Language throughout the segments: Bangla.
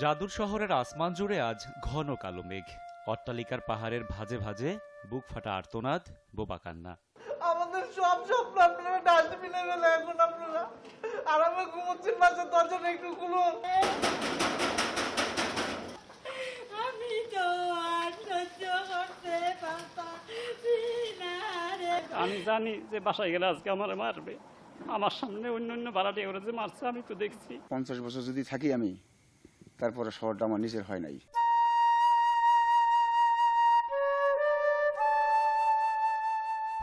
জাদুর শহরের আসমান জুড়ে আজ ঘন কালো মেঘ। অট্টালিকার পাহাড়ের ভাঁজে ভাঁজে বুক ফাটা আর্তনাদ, বোবা কান্না। আমাদের সব স্বপ্ন আপনারা ডাস্টবিনে ফেলে এখন আপনারা আর আমরা ঘুমোচ্ছি মাঝে দরজাটা একটু খুলুন। আমি তো আর সহ্য করতে পারছি না রে। আমি জানি যে বাসায় গেলে আজকে আমার মারবে। আমার সামনে অন্য ভাড়াটে ওরা যে মারছে আমি তো দেখছি। 50 বছর যদি থাকি আমি, তারপরে শহরটা আমার নিজের হয় নাই।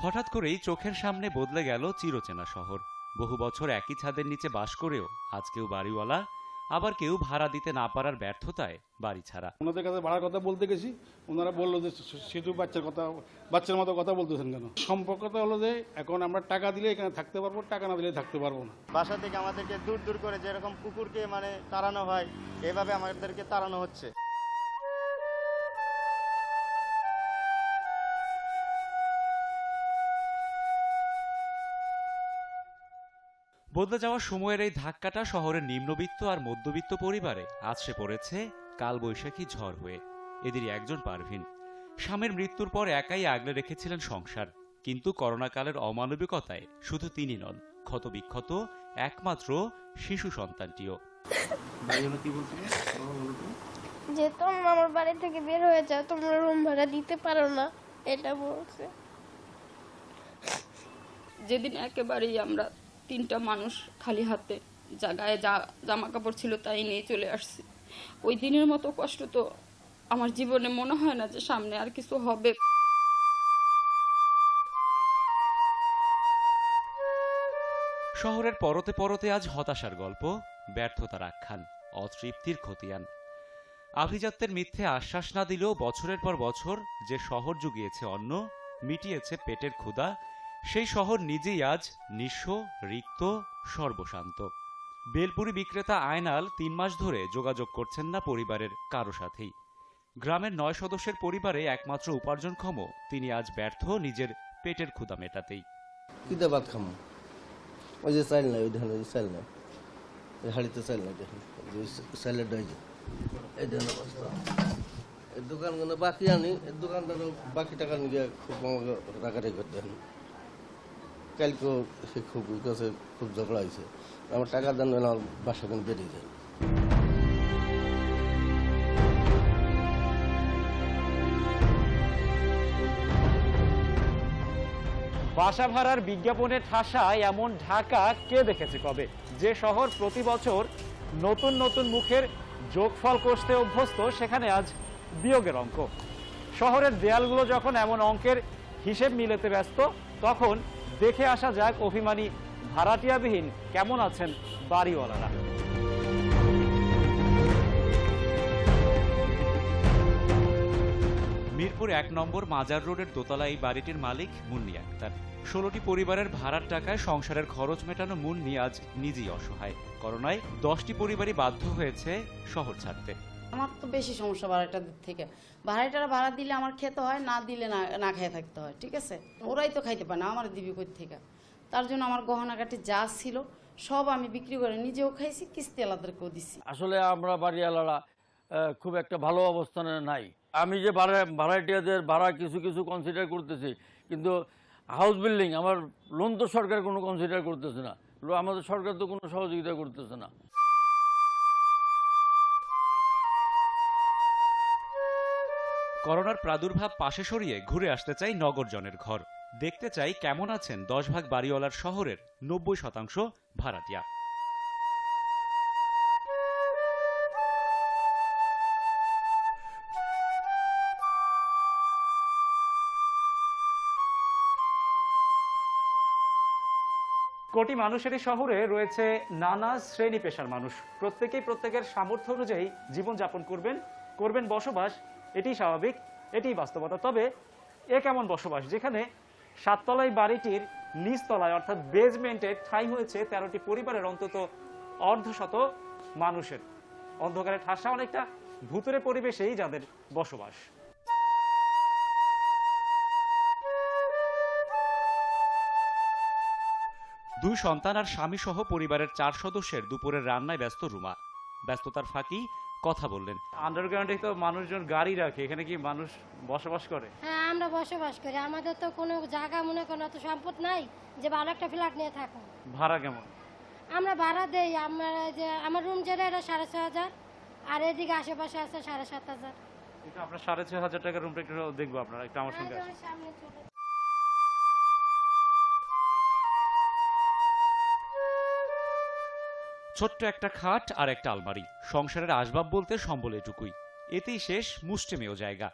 হঠাৎ করেই চোখের সামনে বদলে গেল চিরচেনা শহর। বহু বছর একই ছাদের নিচে বাস করেও আজ কেউ বাড়িওয়ালা, আবার কেউ ভাড়া দিতে না পারার ব্যর্থতায় বাড়ি ছাড়া। ওনাদের কাছে ভাড়ার কথা বলতে গেছি, ওনারা বললো যে শুধু বাচ্চার মতো কথা বলতেছেন কেন। সম্পর্কটা হলো যে এখন আমরা টাকা দিলে এখানে থাকতে পারবো, টাকা না দিলে থাকতে পারবো না। বাসা থেকে আমাদেরকে দূর দূর করে যেরকম কুকুরকে তাড়ানো হয়, এভাবে আমাদেরকে তাড়ানো হচ্ছে। বদলে যাওয়া সময়ের এই ধাক্কাটা শহরের নিম্নবিত্ত আর মধ্যবিত্ত পরিবারে আছড়ে পড়েছে কালবৈশাখী ঝড় হয়ে। এদেরই একজন পারভিন। স্বামীর মৃত্যুর পর একাই আগলে রেখেছিলেন সংসার, কিন্তু করোনাকালের অমানবিকতায় শুধু তিনি নন, ক্ষতবিক্ষত একমাত্র শিশু সন্তানটিও। যে তোমরা আমার বাড়ি থেকে বের হয়ে যাও, তোমরা রুম ভাড়া দিতে পারো না, এটা বলছে। যেদিন একেবারেই আমরা 3টা মানুষ খালি হাতে জায়গায় জামা কাপড় ছিল তাই নিয়ে চলে আসছি, ওই দিনের মতো কষ্ট তো আমার জীবনে মনে হয় না যে সামনে আর কিছু হবে। শহরের পরতে পরতে আজ হতাশার গল্প, ব্যর্থতার আখ্যান, অতৃপ্তির খতিয়ান। আভিজাত্যের মিথ্যে আশ্বাস না দিলেও বছরের পর বছর যে শহর জুগিয়েছে অন্ন, মিটিয়েছে পেটের ক্ষুধা, সেই শহর নিজেই আজ নিঃস্ব, রিক্ত, সর্বশান্ত। বেলপুরি বিক্রেতা আয়নাল 3 মাস ধরে যোগাযোগ করছেন না পরিবারের কারো সাথেই। গ্রামের 9 সদস্যের পরিবারে একমাত্র উপার্জনক্ষম তিনি আজ ব্যর্থ নিজের পেটের ক্ষুধা মেটাতেই। কিদা ভাত খামো, ওই যে চাইল নাই, ওই দেখেন ওই যে চাইল নাই, হাড়িতে চাইল নাই, দেখেন চাইলের ডাই যে এই দেখেন অবস্থা। এই দোকানগুলো বাকি আনি, এই দোকানদার বাকি টাকা নিয়ে খুব আমাকে রাখাটাই করতে দেন। কালকেও সে খুব ঝগড়া হয়েছে, আমার টাকা দেন আমার বাসা কিন্তু বেরিয়ে যায়। বাসা ভাড়ার বিজ্ঞাপনে ঠাসা এমন ঢাকা কে দেখেছে কবে? যে শহর প্রতি বছর নতুন নতুন মুখের যোগফল কষতে অভ্যস্ত, সেখানে আজ বিয়োগের অঙ্ক। শহরের দেয়ালগুলো যখন এমন অঙ্কের হিসেব মিলাতে ব্যস্ত, তখন দেখে আসা যাক অভিমানী ভাড়াটিয়াবিহীন কেমন আছেন বাড়িওয়ালারা। মিরপুর 1 নম্বর মাজার রোডের দোতলা এই বাড়িটির মালিক মুন্নি আক্তার। 16টি পরিবারের ভাড়ার টাকায় সংসারের খরচ মেটানো মুন্নি আজ নিজেই অসহায়। করোনায় 10টি পরিবারই বাধ্য হয়েছে শহর ছাড়তে। আমার তো বেশি সমস্যা ভাড়াটার থেকে। ভাড়াটারা ভাড়া দিলে আমার খেতে হয়, না দিলে না খেয়ে থাকতে হয়, ঠিক আছে? ওরাই তো খাইতে পারে না, আমার দিবি কই থেকে। তার জন্য আমার গহনাঘাটে যা ছিল সব আমি বিক্রি করে নিজেও খাইছি, কিস্তি আলাদাকেও দিছি। আসলে আমরা বাড়িওয়ালারা খুব একটা ভালো অবস্থানে নাই। আমি যে ভাড়াটিয়াদের ভাড়া কিছু কিছু কনসিডার করতেছি, কিন্তু হাউস বিল্ডিং আমার লোন তো সরকার কোনো কনসিডার করতেছে না, আমাদের সরকার তো কোনো সহযোগিতা করতেছে না। করোনার প্রাদুর্ভাব পাশে সরিয়ে ঘুরে আসতে চাই নগরজনের ঘর। দেখতে চাই কেমন আছেন 10 ভাগ বাড়িওয়ালার শহরের 90% ভাড়াটিয়া। কোটি মানুষের এই শহরে রয়েছে নানা শ্রেণী পেশার মানুষ। প্রত্যেকেই প্রত্যেকের সামর্থ্য অনুযায়ী জীবনযাপন করবেন বসবাস। এটিই স্বাভাবিক, এটিই বাস্তবতা। তবে এ কেমন বসবাস যেখানে 7 তলায় বাড়িটির নিচতলায় অর্থাৎ বেজমেন্টে ঠাঁই হয়েছে 13টি পরিবারের অন্তত অর্ধশত মানুষের। অন্ধকারে ঠাসা অনেকটা ভূতুরে পরিবেশেই যাদের বসবাস। দুই সন্তান আর স্বামী সহ পরিবারের 4 সদস্যের দুপুরের রান্নায় ব্যস্ত রুমা। ব্যস্ততার ফাঁকি কথা বললেন। আন্ডারগ্রাউন্ডে তো মানুষজন গাড়ি রাখে, এখানে কি মানুষ বসবাস করে? হ্যাঁ, আমরা বসবাস করি। আমাদের তো কোনো জায়গা মনে করেন অত সম্পদ নাই যে ভালো একটা ফ্ল্যাট নিয়ে থাকবো। ভাড়া কেমন? আমরা ভাড়া দেই, আমার রুম যেটা এটা 6,500, আর এদিকে আশেপাশে আছে 7,500। একটু আপনার 6,500 টাকার রুমটা একটু দেখবো, আপনারা একটু আমার সঙ্গে আসুন। সামনে চলে ছোট্ট একটা খাট আর একটা আলমারি, সংসারের আসবাব বলতে সম্বল এটুকুই। এতেই শেষ মুষ্টিমেয় জায়গা।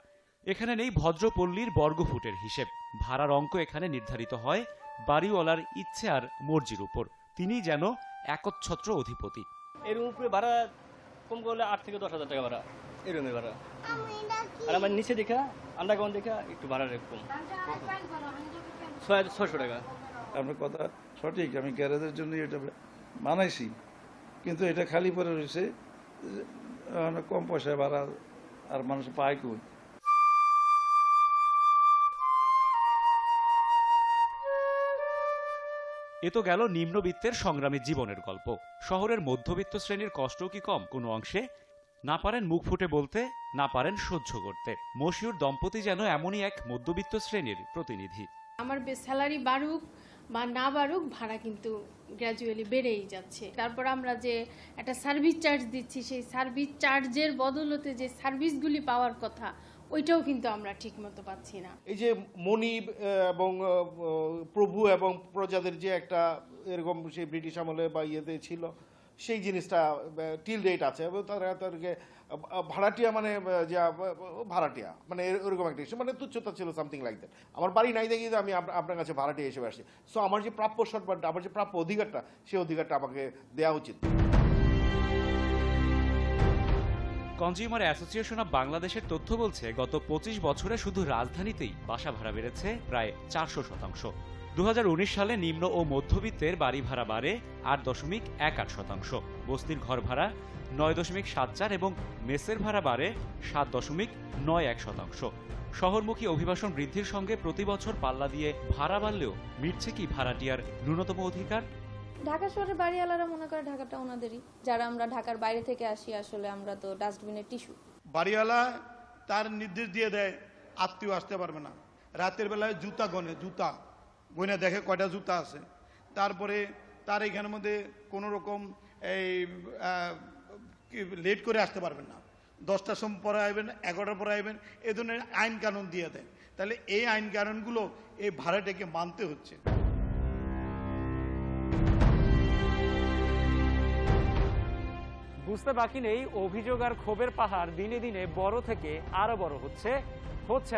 এখানে নেই ভদ্রপল্লীর বর্গফুটের হিসেব। ভাড়ার অঙ্ক এখানে নির্ধারিত হয় বাড়িওয়ালার ইচ্ছে আর মর্জির উপর। তিনিই যেন একচ্ছত্র অধিপতি। এর উপরে ভাড়া কম করলে 8 থেকে 10,000 টাকা ভাড়া, এই রুমের ভাড়া। আর আমার নিচে দেখা আন্ডারগ্রাউন্ড দেখা একটু ভাড়া কম, 600 টাকা। আপনার কথা সঠিক, আমি গ্যারেজের জন্য এটা বানাইছি, কিন্তু এটা খালি পরে রয়েছে, অনেক কম পয়সায় ভাড়া, আর মানুষ পায় কই। এ তো গেল নিম্নবিত্তের সংগ্রামী জীবনের গল্প। শহরের মধ্যবিত্ত শ্রেণীর কষ্ট কি কম কোনো অংশে? না পারেন মুখ ফুটে বলতে, না পারেন সহ্য করতে। মশিউর দম্পতি যেন এমনই এক মধ্যবিত্ত শ্রেণীর প্রতিনিধি। আমার স্যালারি বাড়ুক বা না বাড়ুক, ভাড়া কিন্তু গ্র্যাজুয়ালি বেড়েই যাচ্ছে। তারপর আমরা যে একটা সার্ভিস চার্জ দিচ্ছি, সেই সার্ভিস চার্জের বদলতে যে সার্ভিসগুলি পাওয়ার কথা, ওইটাও কিন্তু আমরা ঠিকমতো পাচ্ছি না। এই যে মনিব এবং প্রভু এবং প্রজাদের যে একটা এরকম সেই ব্রিটিশ আমলে বা ইয়েতে ছিল, সেই জিনিসটা টিল ডেট আছে। এবং তাদেরকে ভাড়াটিয়া মানে যে ভাড়াটিয়া মানে এরকম একটা ইস্যু, মানে তুচ্ছতা ছিল, সামথিং লাইক দ্যাট। আমার বাড়ি নাই দেখি আমি আপনার কাছে ভাড়াটিয়া হিসেবে আসছি। সো আমার যে প্রাপ্য সম্মানটা, আমার যে প্রাপ্য অধিকারটা, সেই অধিকারটা আমাকে দেওয়া উচিত। কনজিউমার অ্যাসোসিয়েশন অব বাংলাদেশের তথ্য বলছে, গত 25 বছরে শুধু রাজধানীতেই বাসা ভাড়া বেড়েছে প্রায় 400%। 2019 সালে নিম্ন ও মধ্যবিত্তের বাড়ি ভাড়া বাড়ে 8.18%, বস্তির ঘর ভাড়া 9.74 এবং মেসের ভাড়া বাড়ে 7.91%। শহরমুখী অভিবাসন বৃদ্ধির সঙ্গে প্রতি বছর পাল্লা দিয়ে ভাড়া বাড়লেও মিটছে কি ভাড়াটিয়ার ন্যূনতম অধিকার? ঢাকা শহরের বাড়িওয়ালারা মনে করে ঢাকাটা ওনাদেরই, যারা আমরা ঢাকার বাইরে থেকে আসি, আসলে আমরা তো ডাস্টবিনের টিস্যু। বাড়িওয়ালা তার নির্দেশ দিয়ে দেয় আত্মীয় আসতে পারবে না, রাতের বেলায় জুতা গনে দেখে কয়টা জুতা আছে, তারপরে তার এখানের মধ্যে কোনো রকম এই লেট করে আসতে পারবেন না, 10টার সময় পরে আইবেন, 11টার পরে আইবেন, এ ধরনের আইন কানুন দিয়ে দেয়। তাহলে এই আইন কানুনগুলো এই ভাড়াটাকে মানতে হচ্ছে। বুঝতে বাকি নেই, অভিযোগ আর ক্ষোভের পাহাড় দিনে দিনে বড় থেকে আরো বড় হচ্ছে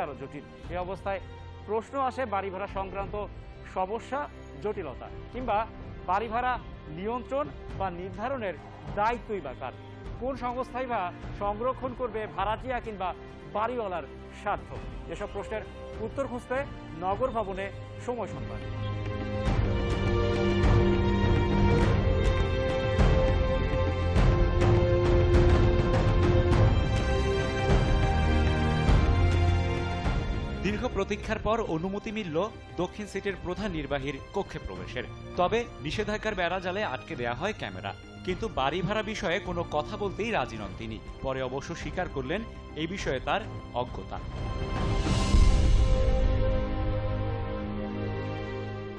আরো জটিল। এই অবস্থায় প্রশ্ন আসে বাড়ি ভাড়া সংক্রান্ত সমস্যা, জটিলতা, কিংবা বাড়ি ভাড়া নিয়ন্ত্রণ বা নির্ধারণের দায়িত্বই বা কার? কোন সংস্থাই বা সংরক্ষণ করবে ভাড়াটিয়া কিংবা বাড়িওয়ালার স্বার্থ? এসব প্রশ্নের উত্তর খুঁজতে নগর ভবনে সময় সংবাদ। দীর্ঘ প্রতীক্ষার পর অনুমতি মিলল দক্ষিণ সিটির প্রধান নির্বাহীর কক্ষে প্রবেশের। তবে নিষেধাজ্ঞার বেড়াজালে আটকে দেয়া হয় ক্যামেরা। কিন্তু বাড়ি ভাড়া বিষয়ে কোনো কথা বলতেই রাজি নন তিনি। পরে অবশ্য স্বীকার করলেন এই বিষয়ে তার অজ্ঞতা।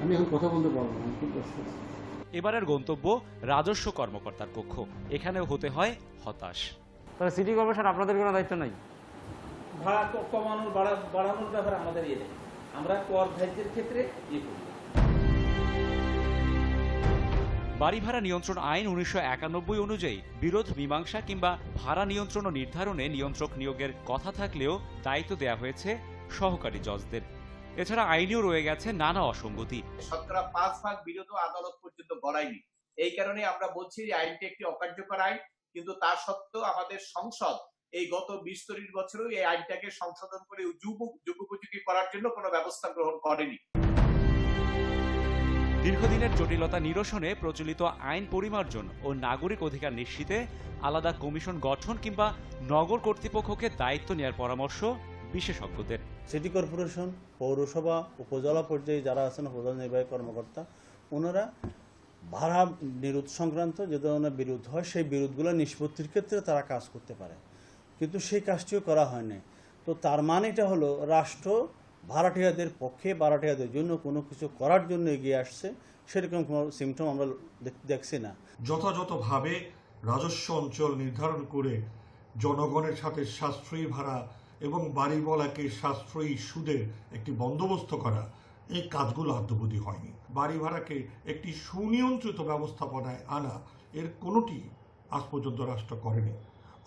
আমি এখন কথা বলতে পারবো না, খুব ব্যস্ত। এবারের গন্তব্য রাজস্ব কর্মকর্তার কক্ষ। এখানেও হতে হয় হতাশ। তাহলে সিটি কর্পোরেশন আপনাদের কোনো দায়িত্ব নাই? ভাড়া কমানোর বাড়ানোর ব্যাপারে আমাদের ইয়ে নেই, আমরা কর ধার্যের ক্ষেত্রে ইয়ে করি। বাড়ি ভাড়া নিয়ন্ত্রণ আইন 1991 অনুযায়ী বিরোধ মীমাংসা কিংবা ভাড়া নিয়ন্ত্রণ ও নির্ধারণে নিয়ন্ত্রক নিয়োগের কথা থাকলেও দায়িত্ব দেয়া হয়েছে সহকারী জজদের। এছাড়া আইনেও রয়ে গেছে নানা অসঙ্গতি। শতকরা 5 ভাগ বিরোধ আদালত পর্যন্ত গড়ায়নি। এই কারণে আমরা বলছি যে আইনটি একটি অকার্যকর আইন, কিন্তু তা সত্ত্বেও আমাদের সংসদ এই গত 20-30 বছরেও এই আইনটাকে সংশোধন করে যুগোপযোগী করার জন্য কোনো ব্যবস্থা গ্রহণ করেনি। দীর্ঘদিনের জটিলতা নিরসনে প্রচলিত আইন পরিমার্জন ও নাগরিক অধিকার নিশ্চিতে আলাদা কমিশন গঠন কিংবা নগর কর্তৃপক্ষকে দায়িত্ব নেওয়ার পরামর্শ বিশেষজ্ঞদের। সিটি কর্পোরেশন, পৌরসভা, উপজেলা পর্যায়ে যারা আছেন প্রধান নির্বাহী কর্মকর্তা, ওনারা ভাড়া বিরোধ সংক্রান্ত যে ধরনের বিরোধ হয় সেই বিরোধগুলো নিষ্পত্তির ক্ষেত্রে তারা কাজ করতে পারে, কিন্তু সেই কাজটিও করা হয়নি। তো তার মানে এটা হলো রাষ্ট্র ভাড়াটিয়াদের পক্ষে, ভাড়াটিয়াদের জন্য কোনো কিছু করার জন্য এগিয়ে আসছে, সেরকম কোনো সিমটম আমরা দেখছি না। যথাযথভাবে রাজস্ব অঞ্চল নির্ধারণ করে জনগণের সাথে সাশ্রয়ী ভাড়া এবং বাড়িওয়ালাকে সাশ্রয়ী সুদের একটি বন্দোবস্ত করা, এই কাজগুলো আদ্যবধি হয়নি। বাড়ি ভাড়াকে একটি সুনিয়ন্ত্রিত ব্যবস্থাপনায় আনা, এর কোনোটি আজ পর্যন্ত রাষ্ট্র করেনি।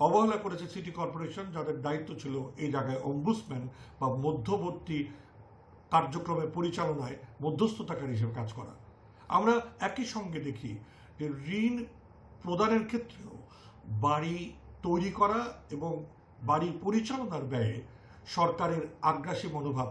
অবহেলা করেছে সিটি কর্পোরেশন, যাদের দায়িত্ব ছিল এই জায়গায় অম্বুডসম্যান বা মধ্যবর্তী কার্যক্রমের পরিচালনায় মধ্যস্থতাকারী হিসেবে কাজ করা। আমরা একই সঙ্গে দেখি যে ঋণ প্রদানের ক্ষেত্রেও বাড়ি তৈরি করা এবং বাড়ি পরিচালনার ব্যয়ে সরকারের আগ্রাসী মনোভাব